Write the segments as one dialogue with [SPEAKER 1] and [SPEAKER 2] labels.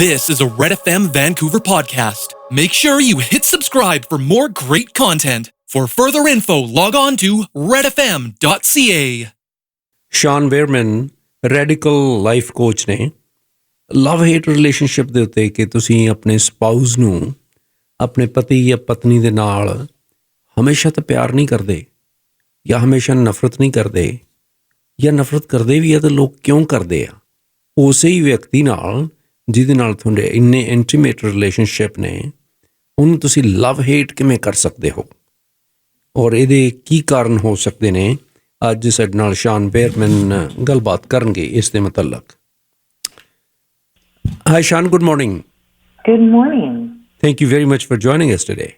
[SPEAKER 1] This is a Red FM Vancouver podcast. Make sure you hit subscribe for more great content. For further info, log on to redfm.ca.
[SPEAKER 2] Shawn Bearman, radical life coach ਨੇ ਲਵ hate relationship ਦੇ ਉੱਤੇ ਕਿ ਤੁਸੀਂ ਆਪਣੇ spouse ਨੂੰ ਆਪਣੇ ਪਤੀ ਜਾਂ ਪਤਨੀ ਦੇ ਨਾਲ ਹਮੇਸ਼ਾ ਤਾਂ ਪਿਆਰ ਨਹੀਂ ਕਰਦੇ ਜਾਂ ਹਮੇਸ਼ਾ ਨਫ਼ਰਤ ਨਹੀਂ ਕਰਦੇ ਜਾਂ ਨਫ਼ਰਤ ਕਰਦੇ ਵੀ ਆ ਤਾਂ ਲੋਕ ਕਿਉਂ ਕਰਦੇ ਆ ਉਸੇ ਹੀ ਵਿਅਕਤੀ ਨਾਲ ਜਿਹਦੇ ਨਾਲ ਤੁਹਾਡੇ ਇੰਨੇ ਇੰਟੀਮੇਟ ਰਿਲੇਸ਼ਨਸ਼ਿਪ ਨੇ ਉਹਨੂੰ ਤੁਸੀਂ ਲਵ ਹੇਟ ਕਿਵੇਂ ਕਰ ਸਕਦੇ ਹੋ ਔਰ ਇਹਦੇ ਕੀ ਕਾਰਨ ਹੋ ਸਕਦੇ ਨੇ ਅੱਜ ਸਾਡੇ ਨਾਲ ਸ਼ਾਨ ਬੇਅਰਮੈਨ ਗੱਲਬਾਤ ਕਰਨਗੇ ਇਸ ਦੇ ਮੁਤਲਕ Hi Shawn, good morning.
[SPEAKER 3] Good morning.
[SPEAKER 2] Thank you very much for joining us today.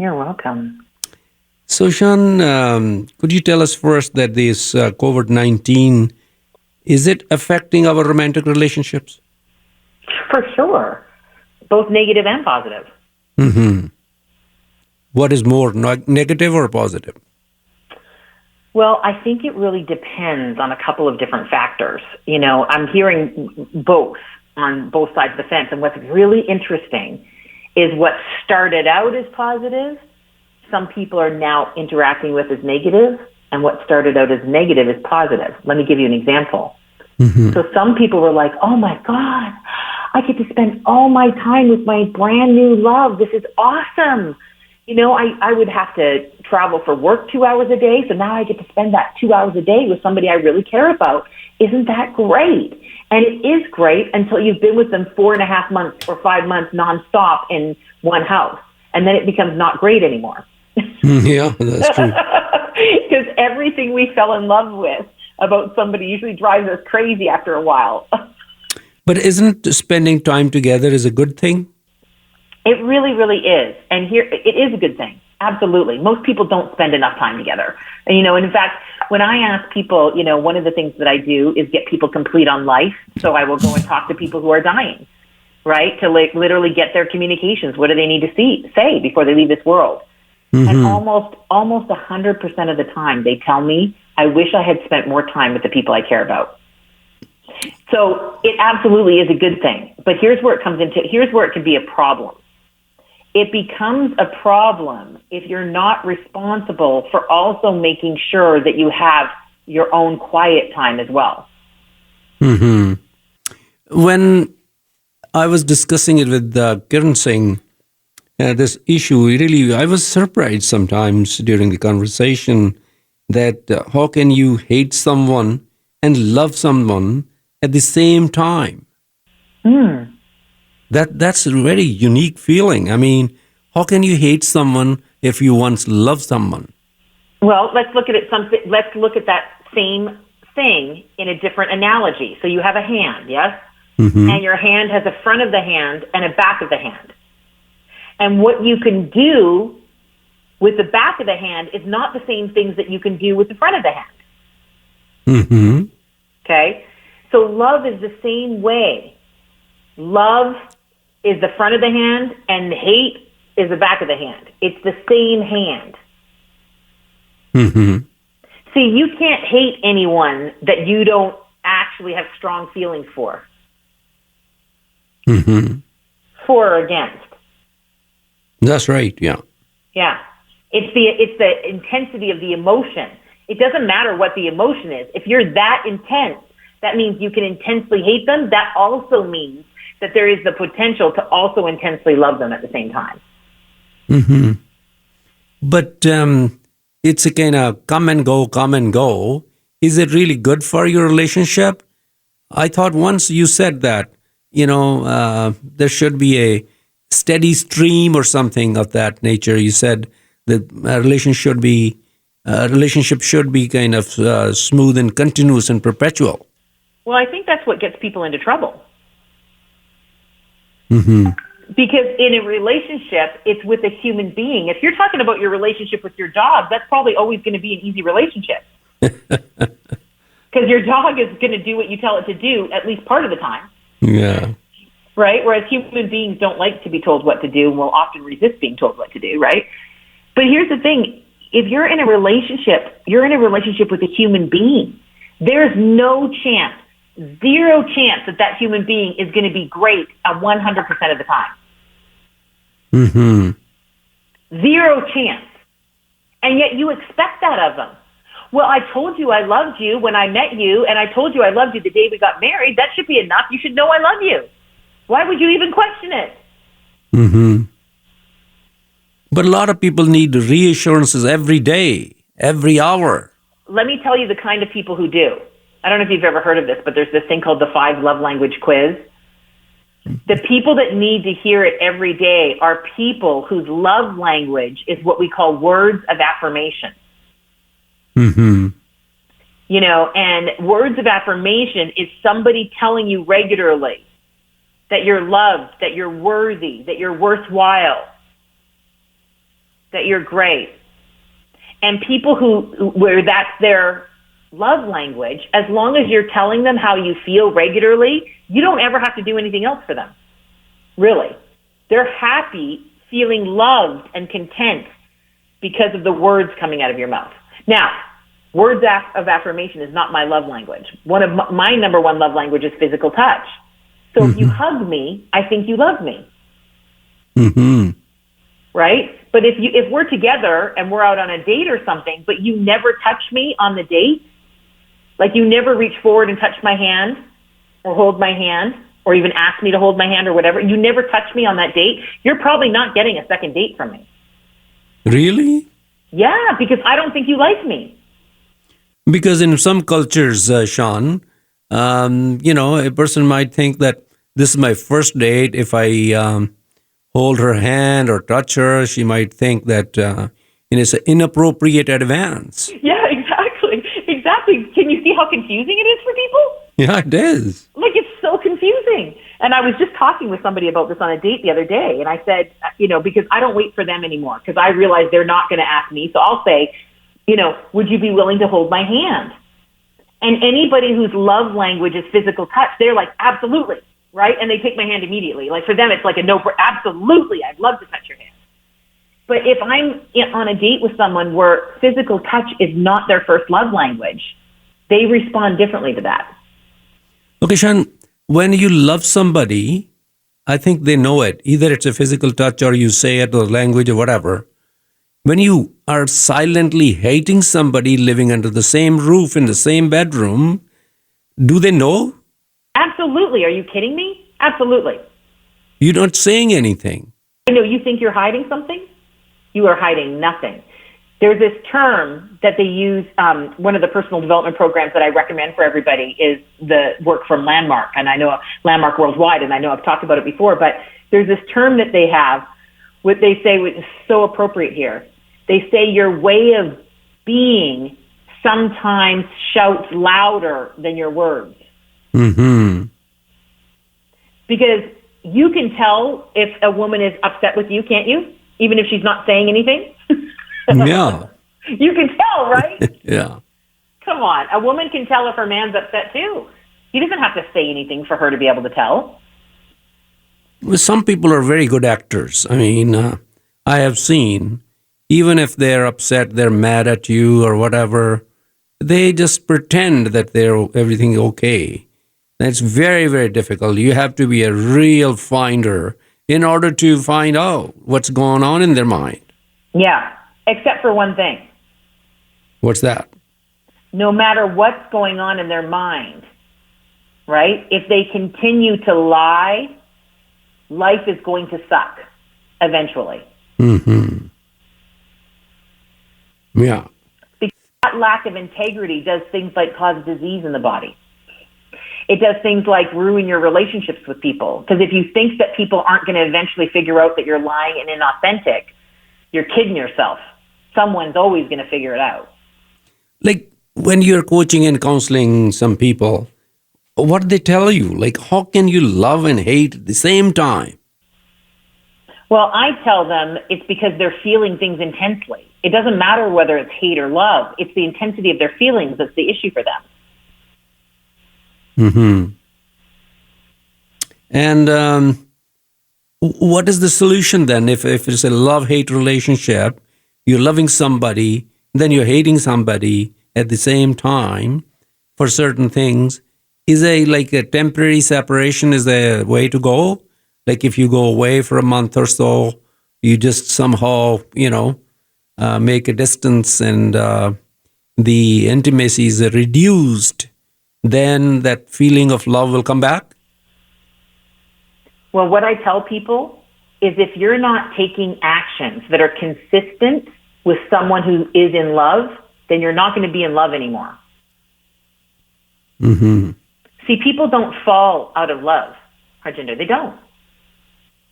[SPEAKER 3] You're welcome.
[SPEAKER 2] So Shawn, could you tell us first that this COVID-19, is it affecting our romantic relationships?
[SPEAKER 3] For sure. Both negative and positive.
[SPEAKER 2] Mm-hmm. What is more, negative or positive?
[SPEAKER 3] Well, I think it really depends on a couple of different factors. You know, I'm hearing both on both sides of the fence. And what's really interesting is what started out as positive, some people are now interacting with as negative, and what started out as negative is positive. Let me give you an example. Mm-hmm. So some people were like, oh my God, I get to spend all my time with my brand new love. This is awesome. You know, I would have to travel for work 2 hours a day, so now I get to spend that 2 hours a day with somebody I really care about. Isn't that great? And it is great until you've been with them 4.5 months or 5 months nonstop in one house. And then it becomes not great anymore.
[SPEAKER 2] Yeah, that's true.
[SPEAKER 3] Because everything we fell in love with about somebody usually drives us crazy after a while.
[SPEAKER 2] But isn't spending time together is a good thing?
[SPEAKER 3] It really, really is. And here, it is a good thing. Absolutely. Most people don't spend enough time together. And, you know, and in fact, when I ask people, you know, one of the things that I do is get people complete on life. So I will go and talk to people who are dying, right? To like literally get their communications. What do they need to say before they leave this world? Mm-hmm. And almost 100% of the time they tell me, I wish I had spent more time with the people I care about. So it absolutely is a good thing. But here's where it can be a problem. It becomes a problem if you're not responsible for also making sure that you have your own quiet time as well.
[SPEAKER 2] Mm-hmm. When I was discussing it with Kiran Singh, this issue, really, I was surprised sometimes during the conversation that how can you hate someone and love someone at the same time? That's a very unique feeling. I mean, how can you hate someone if you once loved someone?
[SPEAKER 3] Well, let's look at that same thing in a different analogy. So you have a hand, yes? Mm-hmm. And your hand has a front of the hand and a back of the hand. And what you can do with the back of the hand is not the same things that you can do with the front of the hand.
[SPEAKER 2] Mm-hmm.
[SPEAKER 3] Okay? So love is the same way. Love is the front of the hand, and hate is the back of the hand. It's the same hand.
[SPEAKER 2] Mm-hmm.
[SPEAKER 3] See, you can't hate anyone that you don't actually have strong feelings for.
[SPEAKER 2] Mm-hmm.
[SPEAKER 3] For or against.
[SPEAKER 2] That's right, yeah.
[SPEAKER 3] Yeah. It's the intensity of the emotion. It doesn't matter what the emotion is. If you're that intense, that means you can intensely hate them. That also means that there is the potential to also intensely love them at the same time.
[SPEAKER 2] Mm-hmm. But it's a kind of come and go. Is it really good for your relationship? I thought once you said that, you know, there should be a steady stream or something of that nature. You said that a relationship should be kind of smooth and continuous and perpetual.
[SPEAKER 3] Well, I think that's what gets people into trouble.
[SPEAKER 2] Mm-hmm.
[SPEAKER 3] Because in a relationship, it's with a human being. If you're talking about your relationship with your dog, that's probably always going to be an easy relationship. Because your dog is going to do what you tell it to do at least part of the time.
[SPEAKER 2] Yeah.
[SPEAKER 3] Right? Whereas human beings don't like to be told what to do and will often resist being told what to do, right? But here's the thing. If you're in a relationship with a human being. There's no chance zero chance that that human being is going to be great 100% of the time.
[SPEAKER 2] Mm-hmm.
[SPEAKER 3] Zero chance. And yet you expect that of them. Well, I told you I loved you when I met you, and I told you I loved you the day we got married. That should be enough. You should know I love you. Why would you even question it?
[SPEAKER 2] Mm-hmm. But a lot of people need reassurances every day, every hour.
[SPEAKER 3] Let me tell you the kind of people who do. I don't know if you've ever heard of this, but there's this thing called the 5 love language quiz. The people that need to hear it every day are people whose love language is what we call words of affirmation.
[SPEAKER 2] Mm-hmm.
[SPEAKER 3] You know, and words of affirmation is somebody telling you regularly that you're loved, that you're worthy, that you're worthwhile, that you're great. And people where that's their love language, as long as you're telling them how you feel regularly, you don't ever have to do anything else for them. Really. They're happy, feeling loved and content because of the words coming out of your mouth. Now, words of affirmation is not my love language. One of my number one love language is physical touch. So if you hug me, I think you love me.
[SPEAKER 2] Mm-hmm.
[SPEAKER 3] Right? But if we're together and we're out on a date or something, but you never touch me on the date, like you never reach forward and touch my hand or hold my hand or even ask me to hold my hand or whatever, you never touch me on that date, you're probably not getting a second date from me.
[SPEAKER 2] Really?
[SPEAKER 3] Yeah, because I don't think you like me.
[SPEAKER 2] Because in some cultures, Shawn, a person might think that this is my first date. If I hold her hand or touch her, she might think that it's an inappropriate advance.
[SPEAKER 3] Yeah, exactly. Can you see how confusing it is for people?
[SPEAKER 2] Yeah, it is.
[SPEAKER 3] Like, it's so confusing. And I was just talking with somebody about this on a date the other day, and I said, because I don't wait for them anymore, because I realize they're not going to ask me, so I'll say, would you be willing to hold my hand? And anybody whose love language is physical touch, they're like, absolutely, right? And they take my hand immediately. Like, for them, it's like a no, absolutely, I'd love to touch your hand. But if I'm on a date with someone where physical touch is not their first love language, they respond differently to that.
[SPEAKER 2] Okay, Shawn, when you love somebody, I think they know it. Either it's a physical touch or you say it or language or whatever. When you are silently hating somebody living under the same roof in the same bedroom, do they know?
[SPEAKER 3] Absolutely. Are you kidding me? Absolutely.
[SPEAKER 2] You're not saying anything.
[SPEAKER 3] You think you're hiding something? You are hiding nothing. There's this term that they use, one of the personal development programs that I recommend for everybody is the work from Landmark. And I know Landmark Worldwide, and I know I've talked about it before, but there's this term that they have, what they say, which is so appropriate here. They say your way of being sometimes shouts louder than your words.
[SPEAKER 2] Mm-hmm.
[SPEAKER 3] Because you can tell if a woman is upset with you, can't you? Even if she's not saying anything?
[SPEAKER 2] Yeah.
[SPEAKER 3] You can tell, right?
[SPEAKER 2] Yeah.
[SPEAKER 3] Come on. A woman can tell if her man's upset too. He doesn't have to say anything for her to be able to tell.
[SPEAKER 2] Well, some people are very good actors. I mean, I have seen, even if they're upset, they're mad at you or whatever, they just pretend that everything's okay. And it's very, very difficult. You have to be a real finder in order to find out what's going on in their mind.
[SPEAKER 3] Yeah, except for one thing.
[SPEAKER 2] What's that?
[SPEAKER 3] No matter what's going on in their mind, right? If they continue to lie, life is going to suck eventually.
[SPEAKER 2] Mm-hmm. Yeah.
[SPEAKER 3] Because that lack of integrity does things like cause disease in the body. It does things like ruin your relationships with people. Because if you think that people aren't going to eventually figure out that you're lying and inauthentic, you're kidding yourself. Someone's always going to figure it out.
[SPEAKER 2] Like when you're coaching and counseling some people, what do they tell you? Like, how can you love and hate at the same time?
[SPEAKER 3] Well, I tell them it's because they're feeling things intensely. It doesn't matter whether it's hate or love. It's the intensity of their feelings that's the issue for them.
[SPEAKER 2] Mm-hmm. And what is the solution then? If it's a love-hate relationship, you're loving somebody, then you're hating somebody at the same time for certain things, Is like a temporary separation is the way to go? Like if you go away for a month or so, you just somehow, make a distance and the intimacy is reduced, then that feeling of love will come back?
[SPEAKER 3] Well, what I tell people is if you're not taking actions that are consistent with someone who is in love, then you're not going to be in love anymore.
[SPEAKER 2] Mm-hmm.
[SPEAKER 3] See, people don't fall out of love, Harjinder. They don't.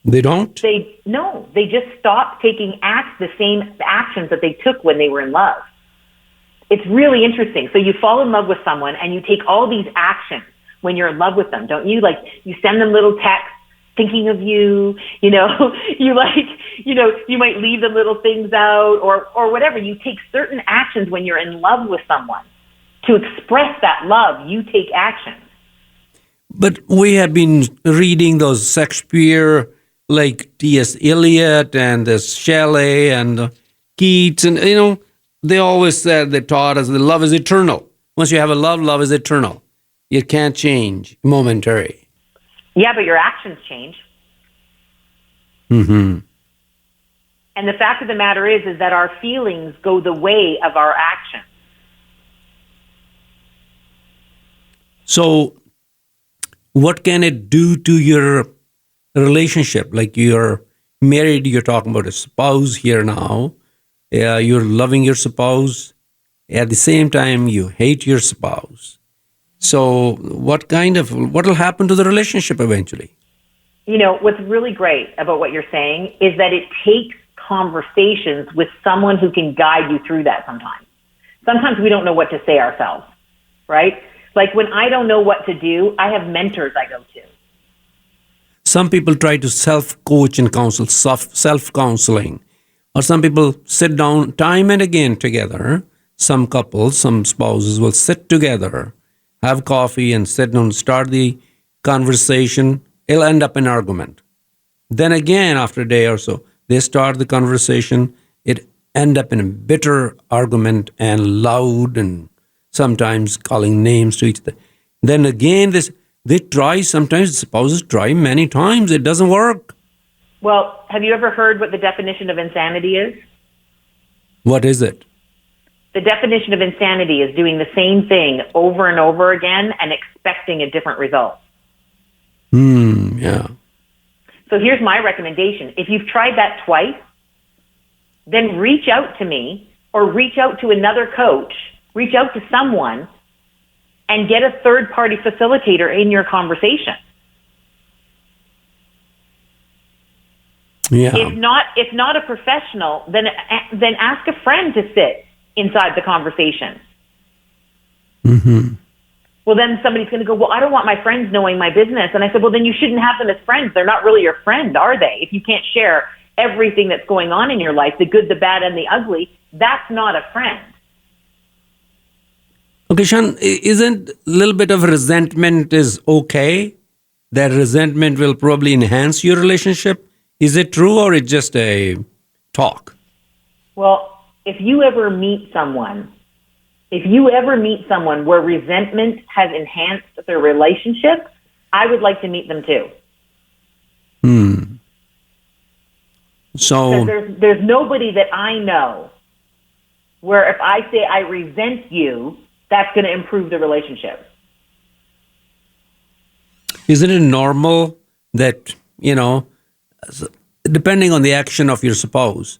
[SPEAKER 2] They don't?
[SPEAKER 3] No, they just stop taking the same actions that they took when they were in love. It's really interesting. So you fall in love with someone and you take all these actions when you're in love with them, don't you? Like you send them little texts thinking of you, you might leave the little things out or whatever. You take certain actions when you're in love with someone. To express that love, you take action.
[SPEAKER 2] But we have been reading those Shakespeare, like T.S. Eliot and Shelley and Keats, and they always said, they taught us that love is eternal. Once you have a love is eternal. It can't change, momentary.
[SPEAKER 3] Yeah, but your actions change.
[SPEAKER 2] Mm-hmm.
[SPEAKER 3] And the fact of the matter is that our feelings go the way of our actions.
[SPEAKER 2] So what can it do to your relationship? Like you're married, you're talking about a spouse here now. You're loving your spouse. At the same time, you hate your spouse. So what will happen to the relationship eventually?
[SPEAKER 3] What's really great about what you're saying is that it takes conversations with someone who can guide you through that sometimes. Sometimes we don't know what to say ourselves, right? Like when I don't know what to do, I have mentors I go to.
[SPEAKER 2] Some people try to self-coach and counsel, self-counseling. Or some people sit down time and again together. Some couples, some spouses will sit together, have coffee and sit down, start the conversation. It'll end up in argument. Then again, after a day or so, they start the conversation. It end up in a bitter argument and loud and sometimes calling names to each other. Then again, they try, sometimes spouses try many times. It doesn't work.
[SPEAKER 3] Well, have you ever heard what the definition of insanity is?
[SPEAKER 2] What is it?
[SPEAKER 3] The definition of insanity is doing the same thing over and over again and expecting a different result.
[SPEAKER 2] Yeah.
[SPEAKER 3] So here's my recommendation. If you've tried that twice, then reach out to me or reach out to another coach, reach out to someone and get a third-party facilitator in your conversation.
[SPEAKER 2] Yeah.
[SPEAKER 3] If not a professional, then ask a friend to sit inside the conversation.
[SPEAKER 2] Mm-hmm.
[SPEAKER 3] Well, then somebody's going to go, well, I don't want my friends knowing my business. And I said, well, then you shouldn't have them as friends. They're not really your friend, are they? If you can't share everything that's going on in your life, the good, the bad, and the ugly, that's not a friend.
[SPEAKER 2] Okay, Shawn, isn't a little bit of resentment is okay? That resentment will probably enhance your relationship? Is it true or it's just a talk?
[SPEAKER 3] Well, if you ever meet someone where resentment has enhanced their relationship, I would like to meet them too.
[SPEAKER 2] So
[SPEAKER 3] there's nobody that I know where if I say I resent you, that's going to improve the relationship.
[SPEAKER 2] Isn't it normal that, depending on the action of your spouse,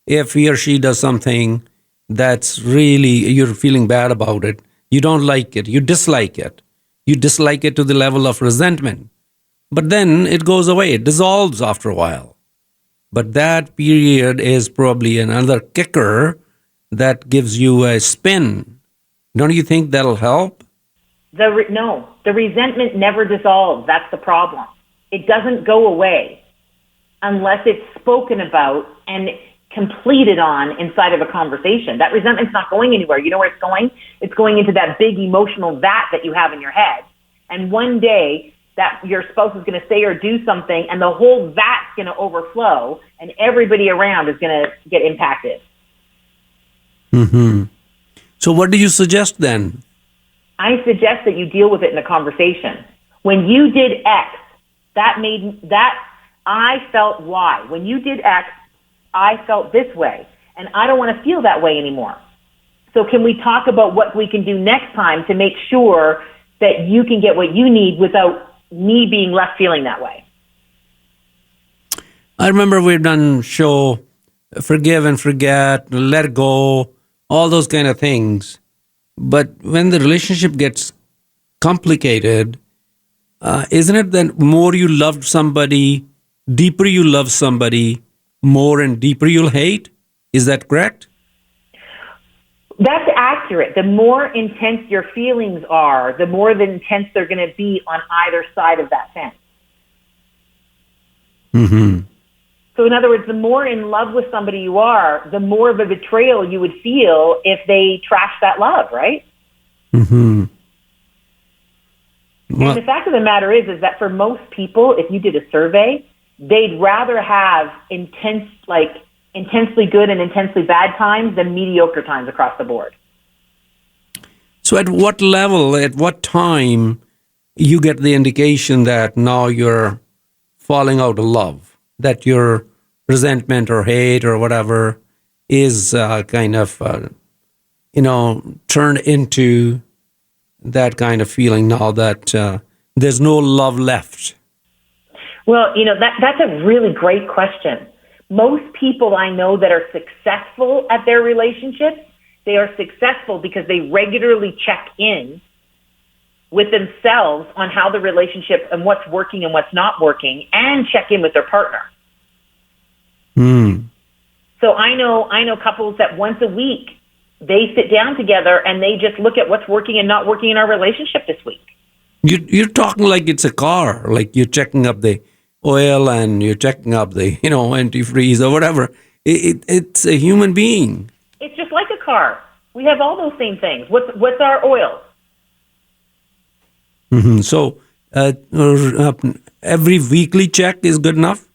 [SPEAKER 2] if he or she does something that's really, you're feeling bad about it, you don't like it, you dislike it to the level of resentment. But then it goes away, it dissolves after a while. But that period is probably another kicker that gives you a spin. Don't you think that'll help?
[SPEAKER 3] No, the resentment never dissolves. That's the problem. It doesn't go away unless it's spoken about and completed on inside of a conversation. That resentment's not going anywhere. You know where it's going? It's going into that big emotional vat that you have in your head. And one day that your spouse is going to say or do something and the whole vat's going to overflow and everybody around is going to get impacted.
[SPEAKER 2] Mm-hmm. So what do you suggest then?
[SPEAKER 3] I suggest that you deal with it in a conversation. When you did X, I felt Y. When you did X, I felt this way, and I don't want to feel that way anymore. So can we talk about what we can do next time to make sure that you can get what you need without me being left feeling that way?
[SPEAKER 2] I remember we've done show forgive and forget, let go, all those kind of things. But when the relationship gets complicated, isn't it that more you loved somebody, deeper you love somebody, more and deeper you'll hate? Is that correct?
[SPEAKER 3] That's accurate. The more intense your feelings are, the more intense they're going to be on either side of that fence.
[SPEAKER 2] Mm-hmm.
[SPEAKER 3] So in other words, the more in love with somebody you are, the more of a betrayal you would feel if they trash that love, right?
[SPEAKER 2] Mm-hmm. Well,
[SPEAKER 3] and the fact of the matter is that for most people, if you did a survey, they'd rather have intensely good and intensely bad times than mediocre times across the board.
[SPEAKER 2] so at what level, at what time you get the indication that now you're falling out of love, that your resentment or hate or whatever is turned into that kind of feeling now that there's no love left?
[SPEAKER 3] Well, that's a really great question. Most people I know that are successful at their relationships, they are successful because they regularly check in with themselves on how the relationship and what's working and what's not working, and check in with their partner. So I know couples that once a week they sit down together and they just look at what's working and not working in our relationship this week.
[SPEAKER 2] You're talking like it's a car, like you're checking up the oil and you're checking up the antifreeze or whatever. It's a human being.
[SPEAKER 3] It's just like a car. We have all those same things. What's our oil?
[SPEAKER 2] Mm-hmm. So every weekly check is good enough?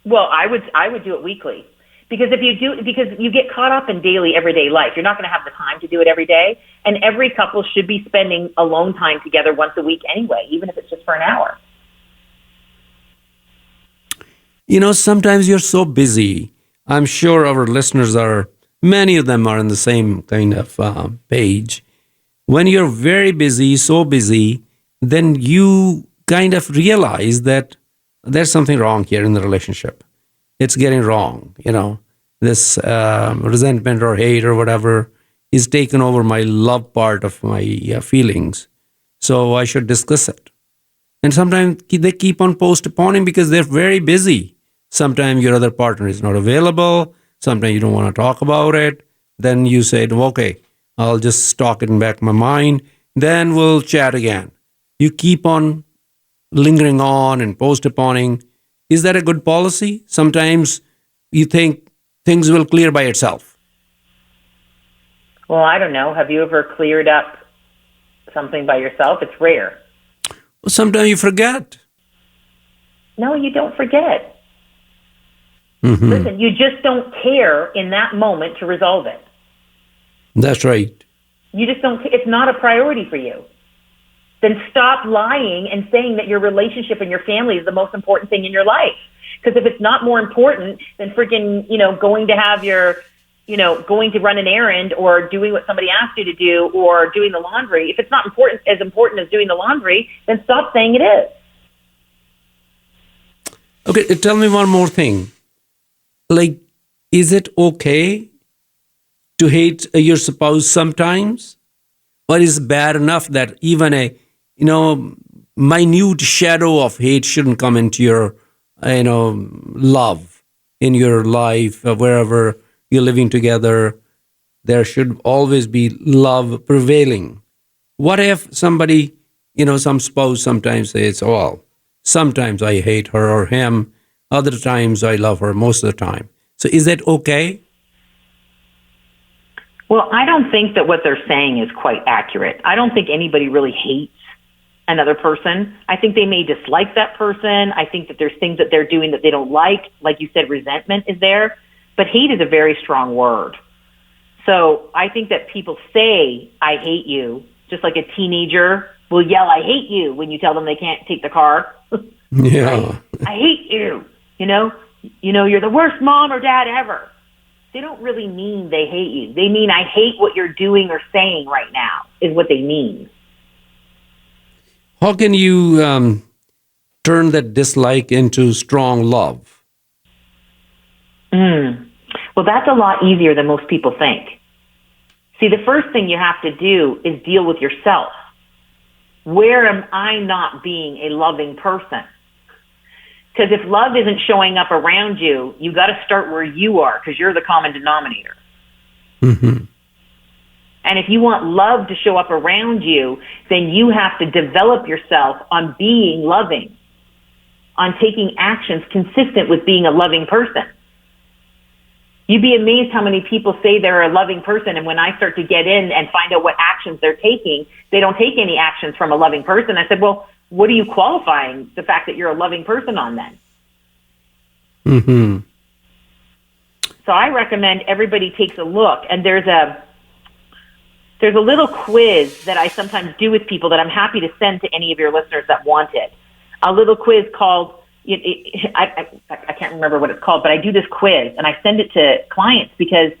[SPEAKER 3] Well, I would do it weekly. Because because you get caught up in daily, everyday life. You're not going to have the time to do it every day. And every couple should be spending alone time together once a week anyway, even if it's just for an hour.
[SPEAKER 2] Sometimes you're so busy. I'm sure our listeners many of them are on the same kind of page. When you're very busy, so busy, then you kind of realize that there's something wrong here in the relationship. It's getting wrong, this resentment or hate or whatever is taken over my love part of my feelings. So I should discuss it. And sometimes they keep on postponing because they're very busy. Sometimes your other partner is not available. Sometimes you don't want to talk about it. Then you say, okay, I'll just stock it in back of my mind. Then we'll chat again. You keep on lingering on and postponing. Is that a good policy? Sometimes you think things will clear by itself.
[SPEAKER 3] Well, I don't know. Have you ever cleared up something by yourself? It's rare.
[SPEAKER 2] Well, sometimes you forget.
[SPEAKER 3] No, you don't forget.
[SPEAKER 2] Mm-hmm.
[SPEAKER 3] Listen, you just don't care in that moment to resolve it.
[SPEAKER 2] That's right.
[SPEAKER 3] You just don't. It's not a priority for you. Then stop lying and saying that your relationship and your family is the most important thing in your life. Because if it's not more important than freaking, going to have your, going to run an errand or doing what somebody asked you to do or doing the laundry, if it's not important as doing the laundry, then stop saying it is.
[SPEAKER 2] Okay, tell me one more thing. Is it okay to hate your spouse sometimes? Or is it bad enough that even a minute shadow of hate shouldn't come into your, love in your life, wherever you're living together? There should always be love prevailing. What if somebody, some spouse sometimes says, well, sometimes I hate her or him, other times I love her most of the time. So is that okay?
[SPEAKER 3] Well, I don't think that what they're saying is quite accurate. I don't think anybody really hates another person. I think they may dislike that person. I think that there's things that they're doing that they don't like. Like you said, resentment is there. But hate is a very strong word. So I think that people say, I hate you, Just like a teenager will yell, "I hate you," when you tell them they can't take the car.
[SPEAKER 2] Yeah.
[SPEAKER 3] Right? I hate you. You're the worst mom or dad ever. They don't really mean they hate you. They mean, I hate what you're doing or saying right now, is what they mean.
[SPEAKER 2] How can you turn that dislike into strong love?
[SPEAKER 3] Well, that's a lot easier than most people think. See, the first thing you have to do is deal with yourself. Where am I not being a loving person? Because if love isn't showing up around you, you got to start where you are, because you're the common denominator.
[SPEAKER 2] Mm-hmm.
[SPEAKER 3] And if you want love to show up around you, then you have to develop yourself on being loving, on taking actions consistent with being a loving person. You'd be amazed how many people say they're a loving person, and when I start to get in and find out what actions they're taking, they don't take any actions from a loving person. I said, well, what are you qualifying the fact that you're a loving person on then?
[SPEAKER 2] Mm-hmm.
[SPEAKER 3] So I recommend everybody takes a look, and there's a little quiz that I sometimes do with people that I'm happy to send to any of your listeners that want it. A little quiz called, I can't remember what it's called, but I do this quiz and I send it to clients because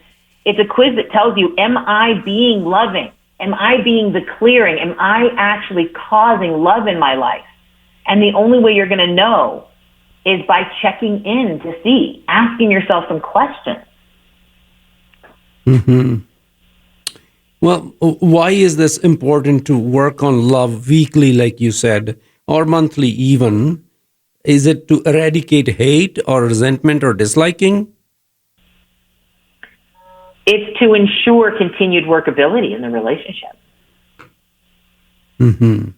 [SPEAKER 3] it's a quiz that tells you, am I being loving? Am I being the clearing? Am I actually causing love in my life? And the only way you're going to know is by checking in to see, asking yourself some questions.
[SPEAKER 2] Mm-hmm. Well, why is this important to work on love weekly, like you said, or monthly even? Is it to eradicate hate or resentment or disliking?
[SPEAKER 3] It's to ensure continued workability in the relationship.
[SPEAKER 2] Mm-hmm.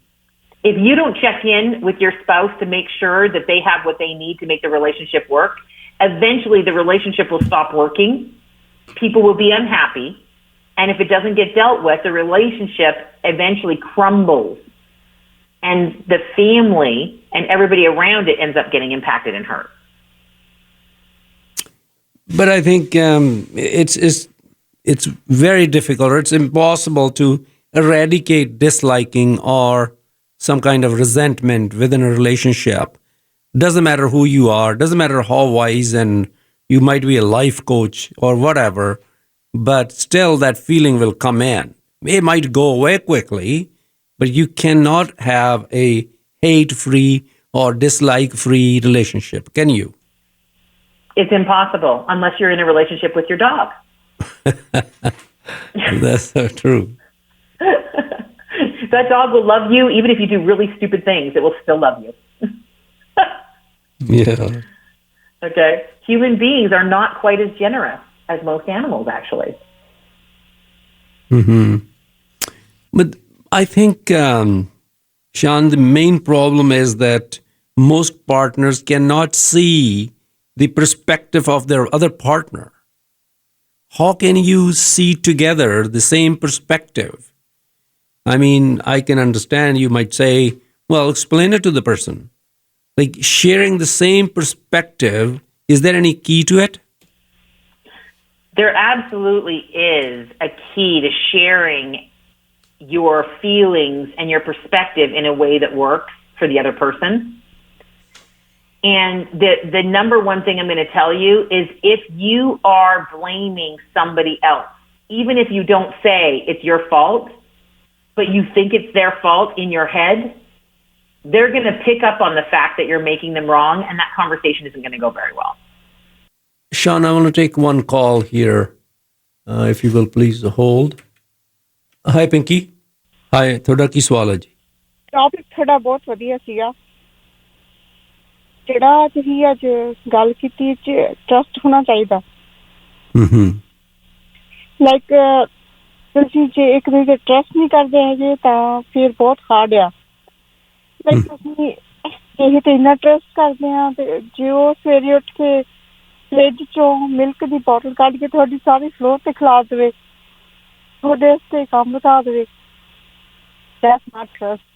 [SPEAKER 3] If you don't check in with your spouse to make sure that they have what they need to make the relationship work, eventually the relationship will stop working. People will be unhappy. And if it doesn't get dealt with, the relationship eventually crumbles. And the family and everybody around it ends up getting impacted and hurt.
[SPEAKER 2] But I think it's very difficult, or it's impossible to eradicate disliking or some kind of resentment within a relationship. Doesn't matter who you are, doesn't matter how wise and you might be a life coach or whatever, but still that feeling will come in. It might go away quickly, but you cannot have a hate-free or dislike-free relationship, can you?
[SPEAKER 3] It's impossible unless you're in a relationship with your dog.
[SPEAKER 2] That's so true.
[SPEAKER 3] That dog will love you even if you do really stupid things. It will still love you.
[SPEAKER 2] Yeah.
[SPEAKER 3] Okay? Human beings are not quite as generous as most animals, actually.
[SPEAKER 2] Mm-hmm. But I think, Shawn, the main problem is that most partners cannot see the perspective of their other partner. How can you see together the same perspective? I mean, I can understand you might say, well, explain it to the person. Like sharing the same perspective, is there any key to it?
[SPEAKER 3] There absolutely is a key to sharing your feelings and your perspective in a way that works for the other person. And the number one thing I'm going to tell you is if you are blaming somebody else, even if you don't say it's your fault, but you think it's their fault in your head, they're going to pick up on the fact that you're making them wrong, and that conversation isn't going to go very well.
[SPEAKER 2] Shawn, I want to take one call here. If you will please hold. Hi, Pinky. Hi, ਤੁਹਾਡਾ ਕੀ ਸਵਾਲ ਹੈ ਜੀ?
[SPEAKER 4] Topic ਤੁਹਾਡਾ ਬਹੁਤ ਵਧੀਆ ਸੀਗਾ। ਜਿਹੜਾ ਤੁਸੀਂ ਅੱਜ ਗੱਲ ਕੀਤੀ ਚ ਟਰਸਟ ਹੋਣਾ ਚਾਹੀਦਾ। ਲਾਈਕ ਤੁਸੀਂ ਜੇ ਇੱਕ ਦੂਜੇ ਤੇ ਟਰਸਟ ਨਹੀਂ ਕਰਦੇ ਹੈਗੇ ਤਾਂ ਫਿਰ ਬਹੁਤ ਹਾਰਡ ਆ। ਲਾਈਕ ਤੁਸੀਂ ਇਹ ਤੇ ਇੰਨਾ ਟਰਸਟ ਕਰਦੇ ਆ ਤੇ ਜੇ ਉਹ ਸਵੇਰੇ ਉੱਠ ਕੇ ਫਰਿੱਜ ਚੋਂ ਮਿਲਕ ਦੀ ਬੋਟਲ ਕੱਢ ਕੇ ਤੁਹਾਡੀ ਸਾਰੀ ਫਲੋਰ ਤੇ ਖਿਲਾ ਦੇਵੇ, ਤੁਹਾਡੇ ਵਾਸਤੇ ਕੰਮ ਬਤਾ ਦੇਵੇ, that's not trust.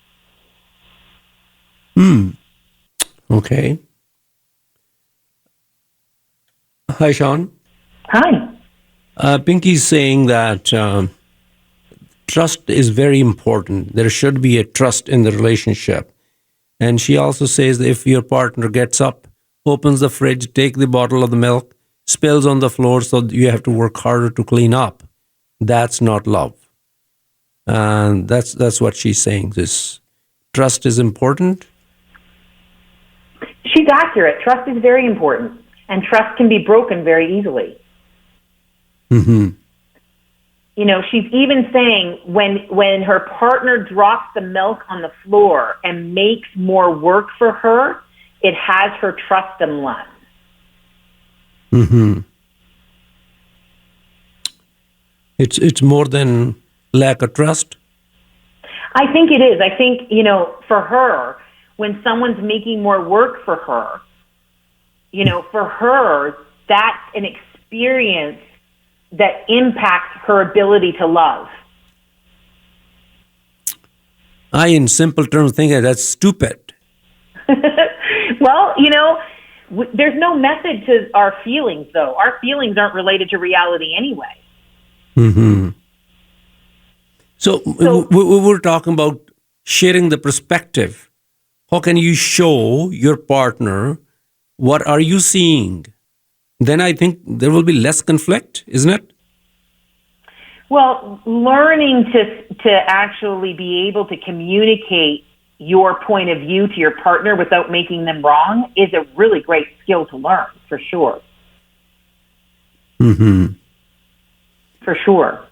[SPEAKER 2] Okay. Hi, Shawn.
[SPEAKER 3] Hi.
[SPEAKER 2] Pinky's saying that trust is very important. There should be a trust in the relationship. And she also says that if your partner gets up, opens the fridge, take the bottle of the milk, spills on the floor so you have to work harder to clean up, that's not love. And that's what she's saying. This trust is important.
[SPEAKER 3] She's accurate. Trust is very important, and trust can be broken very easily.
[SPEAKER 2] Mm-hmm.
[SPEAKER 3] You know, she's even saying when her partner drops the milk on the floor and makes more work for her, it has her trust unlocked.
[SPEAKER 2] Mm-hmm. It's more than lack of trust.
[SPEAKER 3] I think it is. I think, you know, for her, when someone's making more work for her, you know, for her, that's an experience that impacts her ability to love.
[SPEAKER 2] I, in simple terms, think that's stupid.
[SPEAKER 3] Well, you know, there's no method to our feelings, though. Our feelings aren't related to reality anyway.
[SPEAKER 2] Mm-hmm. So we were talking about sharing the perspective. How can you show your partner what are you seeing? Then I think there will be less conflict, isn't it?
[SPEAKER 3] Well, learning to actually be able to communicate your point of view to your partner without making them wrong is a really great skill to learn, for sure.
[SPEAKER 2] Mm-hmm.
[SPEAKER 3] For sure.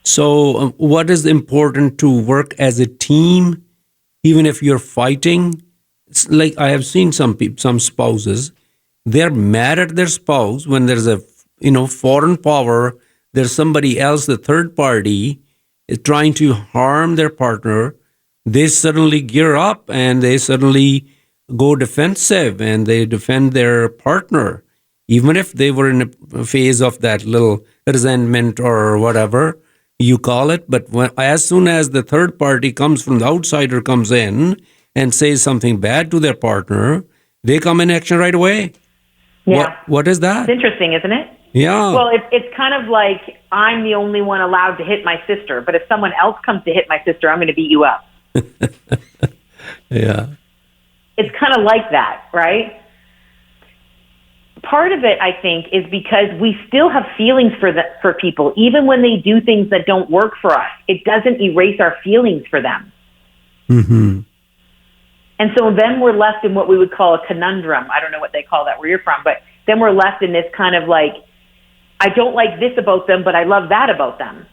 [SPEAKER 2] So what is important to work as a team, even if you're fighting? It's like I have seen some spouses, they're mad at their spouse when there's a foreign power, there's somebody else, the third party, is trying to harm their partner. They suddenly gear up and they suddenly go defensive and they defend their partner, even if they were in a phase of that little resentment or whatever you call it. But as soon as the third party comes from the outsider, comes in and says something bad to their partner, they come in action right away.
[SPEAKER 3] Yeah.
[SPEAKER 2] What is that?
[SPEAKER 3] It's interesting, isn't it?
[SPEAKER 2] Yeah.
[SPEAKER 3] Well, it's kind of like I'm the only one allowed to hit my sister, but if someone else comes to hit my sister, I'm going to beat you up.
[SPEAKER 2] Yeah.
[SPEAKER 3] It's kind of like that, right? Part of it, I think, is because we still have feelings for people, even when they do things that don't work for us. It doesn't erase our feelings for them.
[SPEAKER 2] Mm-hmm.
[SPEAKER 3] And so then we're left in what we would call a conundrum. I don't know what they call that where you're from, but then we're left in this kind of like, I don't like this about them, but I love that about them.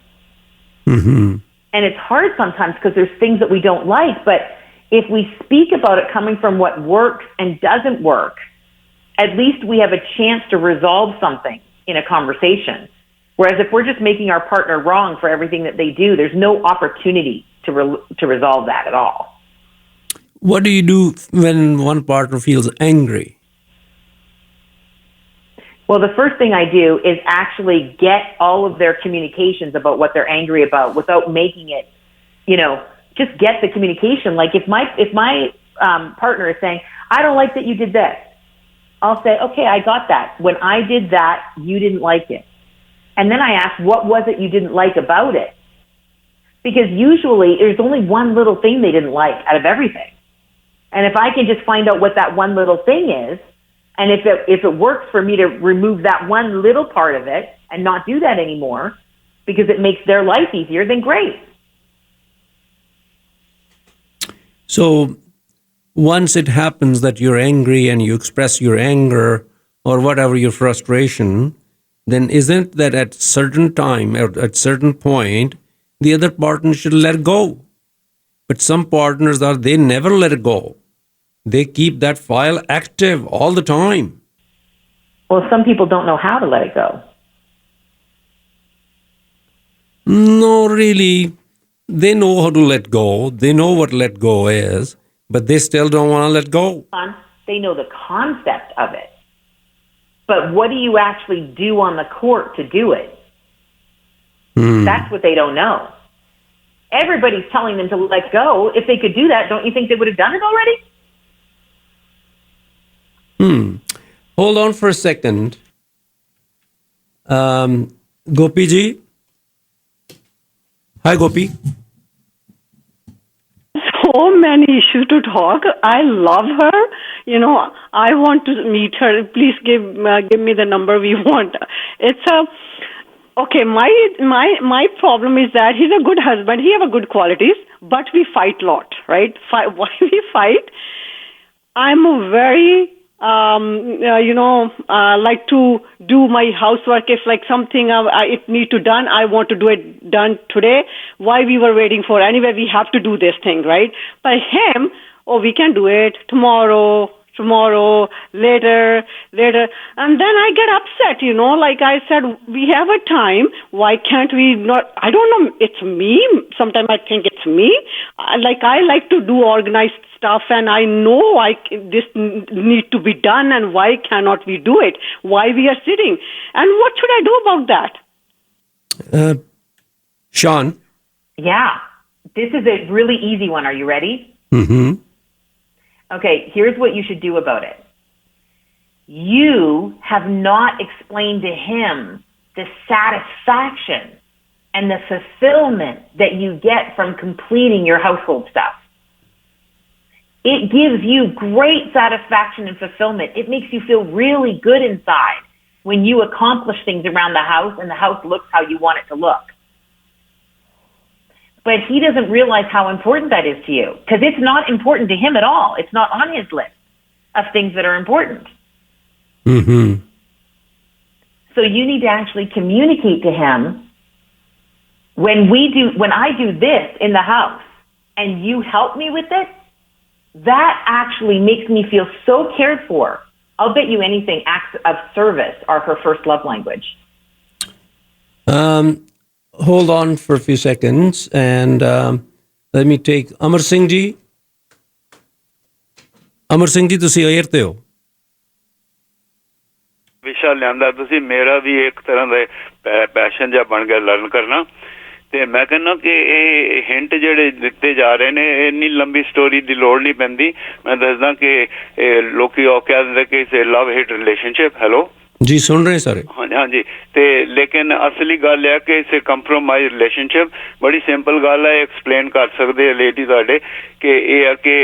[SPEAKER 2] Mm-hmm.
[SPEAKER 3] And it's hard sometimes because there's things that we don't like, but if we speak about it coming from what works and doesn't work, at least we have a chance to resolve something in a conversation. Whereas if we're just making our partner wrong for everything that they do, there's no opportunity to resolve that at all.
[SPEAKER 2] What do you do when one partner feels angry?
[SPEAKER 3] Well, the first thing I do is actually get all of their communications about what they're angry about without making it, just get the communication. Like if my partner is saying, I don't like that you did this, I'll say, okay, I got that. When I did that, you didn't like it. And then I ask, what was it you didn't like about it? Because usually there's only one little thing they didn't like out of everything. And if I can just find out what that one little thing is, and if it works for me to remove that one little part of it and not do that anymore because it makes their life easier, then great.
[SPEAKER 2] So once it happens that you're angry and you express your anger or whatever your frustration, then isn't that at certain time or at certain point, the other partner should let go? But some partners they never let it go. They keep that file active all the time.
[SPEAKER 3] Well, some people don't know how to let it go.
[SPEAKER 2] No, really. They know how to let go. They know what let go is, but they still don't want to let go.
[SPEAKER 3] They know the concept of it. But what do you actually do on the court to do it? That's what they don't know. Everybody's telling them to let go. If they could do that, don't you think they would have done it already?
[SPEAKER 2] Hold on for a second. Gopi ji? Hi, Gopi.
[SPEAKER 5] So many issues to talk. I love her. You know, I want to meet her. Please give me the number we want. It's a okay. My problem is that he's a good husband. He have a good qualities, but we fight a lot, right? Why we fight? I'm a very like to do my housework. If like something it need to done, I want to do it done today. Why we were waiting for? Anyway, we have to do this thing, right? By him, oh, we can do it tomorrow, later, and then I get upset. Like I said, we have a time. Why can't we not? I don't know. It's me. Sometimes I think it's me. I like to do organized stuff, and I know this need to be done, and why cannot we do it? Why we are sitting? And what should I do about that?
[SPEAKER 2] Shawn?
[SPEAKER 3] Yeah. This is a really easy one. Are you ready?
[SPEAKER 2] Mm-hmm.
[SPEAKER 3] Okay, here's what you should do about it. You have not explained to him the satisfaction and the fulfillment that you get from completing your household stuff. It gives you great satisfaction and fulfillment. It makes you feel really good inside when you accomplish things around the house and the house looks how you want it to look. But he doesn't realize how important that is to you because it's not important to him at all. It's not on his list of things that are important.
[SPEAKER 2] Mm-hmm.
[SPEAKER 3] So you need to actually communicate to him when I do this in the house and you help me with it, that actually makes me feel so cared for. I'll bet you anything acts of service are her first love language.
[SPEAKER 2] Hold on for a few seconds and let me take Amar Singh ji. Amar Singh ji, ਤੁਸੀਂ air ਤੇ ਹੋ?
[SPEAKER 6] ਵਿਸ਼ਾ ਲਿਆਂਦਾ ਤੁਸੀਂ ਮੇਰਾ ਵੀ ਇੱਕ ਤਰ੍ਹਾਂ ਦਾ passion ਜਿਹਾ ਬਣ ਗਿਆ ਲਰਨ ਕਰਨਾ ਤੇ ਮੈਂ ਕਹਿੰਦਾ ਕਿ ਇਹ ਹਿੰਟ ਜਿਹੜੇ ਦਿੱਤੇ ਜਾ ਰਹੇ ਨੇ ਇੰਨੀ ਲੰਬੀ ਸਟੋਰੀ ਦੀ ਲੋੜ ਨਹੀਂ ਪੈਂਦੀ ਮੈਂ ਦੱਸਦਾ ਕਿ ਲੋਕੀ ਉਹ ਕਹਿ ਦਿੰਦੇ ਕਿ it's love hate relationship hello
[SPEAKER 2] ਜੀ ਸੁਣ ਰਹੇ ਸਾਰੇ
[SPEAKER 6] ਹਾਂਜੀ ਤੇ ਲੇਕਿਨ ਅਸਲੀ ਗੱਲ ਹੈ ਕਿ ਇਟਸ ਕੰਪਰੋਮਾਈਜ਼ ਰਿਲੇਸ਼ਨਸ਼ਿਪ ਬੜੀ ਸਿੰਪਲ ਗੱਲ ਹੈ ਐਕਸਪਲੇਨ ਕਰ ਸਕਦੇ ਆ ਲੇਡੀ ਤੁਹਾਡੇ ਕਿ ਇਹ ਆ ਕਿ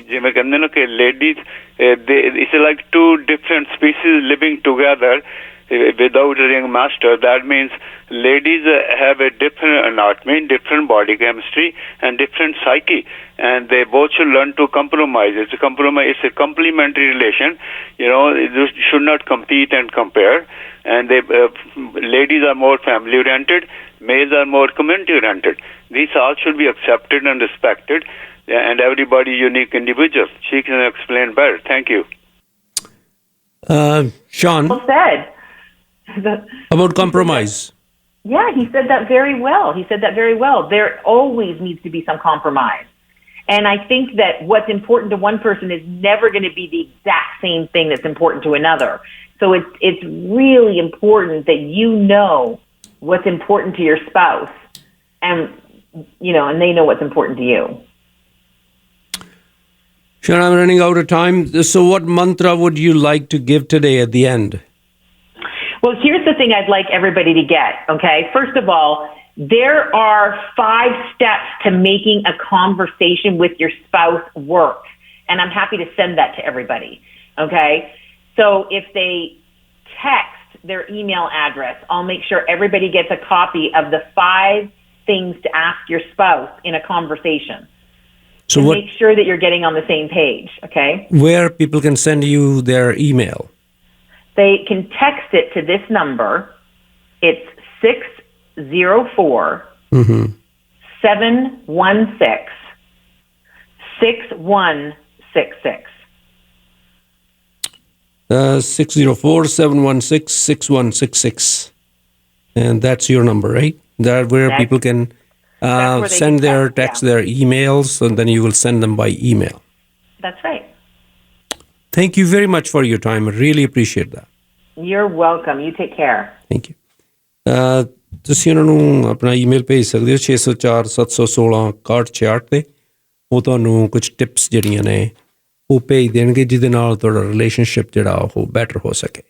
[SPEAKER 6] ਜਿਵੇਂ ਕਹਿੰਦੇ ਨਾ ਕਿ ladies it's like two different species living together without a ring master. That means ladies have a different anatomy, different body chemistry and different psyche and they both should learn to compromise. It's a complementary relation. You should not compete and compare and ladies are more family oriented, males are more community oriented. These all should be accepted and respected and everybody unique individual. She can explain better. Thank you.
[SPEAKER 2] Shawn?
[SPEAKER 3] Well said.
[SPEAKER 2] About compromise.
[SPEAKER 3] Yeah, he said that very well. There always needs to be some compromise. And I think that what's important to one person is never going to be the exact same thing that's important to another. So it's really important that you know what's important to your spouse and they know what's important to you.
[SPEAKER 2] Shawn, I'm running out of time. So what mantra would you like to give today at the end?
[SPEAKER 3] Well, here's the thing I'd like everybody to get, okay? First of all, there are 5 steps to making a conversation with your spouse work. And I'm happy to send that to everybody, okay? So if they text their email address, I'll make sure everybody gets a copy of the 5 things to ask your spouse in a conversation. So make sure that you're getting on the same page, okay?
[SPEAKER 2] Where people can send you their email?
[SPEAKER 3] They can text it to this number. It's 604 716 6166.
[SPEAKER 2] 604-716-6166. And that's your number, right? That's where people can send their text, their emails, and then you will send them by email.
[SPEAKER 3] That's right.
[SPEAKER 2] Thank you very much for your time. I really appreciate that.
[SPEAKER 3] You're welcome. You take care.
[SPEAKER 2] Thank you. ਤੁਸੀਂ ਉਹਨਾਂ ਨੂੰ ਆਪਣਾ email ਭੇਜ ਸਕਦੇ ਹੋ 604-716-6166 ਤੇ ਉਹ ਤੁਹਾਨੂੰ ਕੁਝ ਟਿਪਸ ਜਿਹੜੀਆਂ ਨੇ ਉਹ ਭੇਜ ਦੇਣਗੇ ਜਿਹਦੇ ਨਾਲ ਤੁਹਾਡਾ ਰਿਲੇਸ਼ਨਸ਼ਿਪ ਜਿਹੜਾ ਉਹ ਬੈਟਰ ਹੋ ਸਕੇ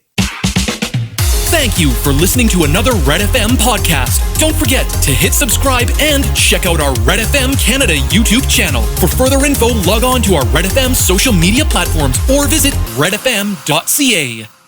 [SPEAKER 1] Thank you for listening to another Red FM podcast. Don't forget to hit subscribe and check out our Red FM Canada YouTube channel. For further info, log on to our Red FM social media platforms or visit redfm.ca.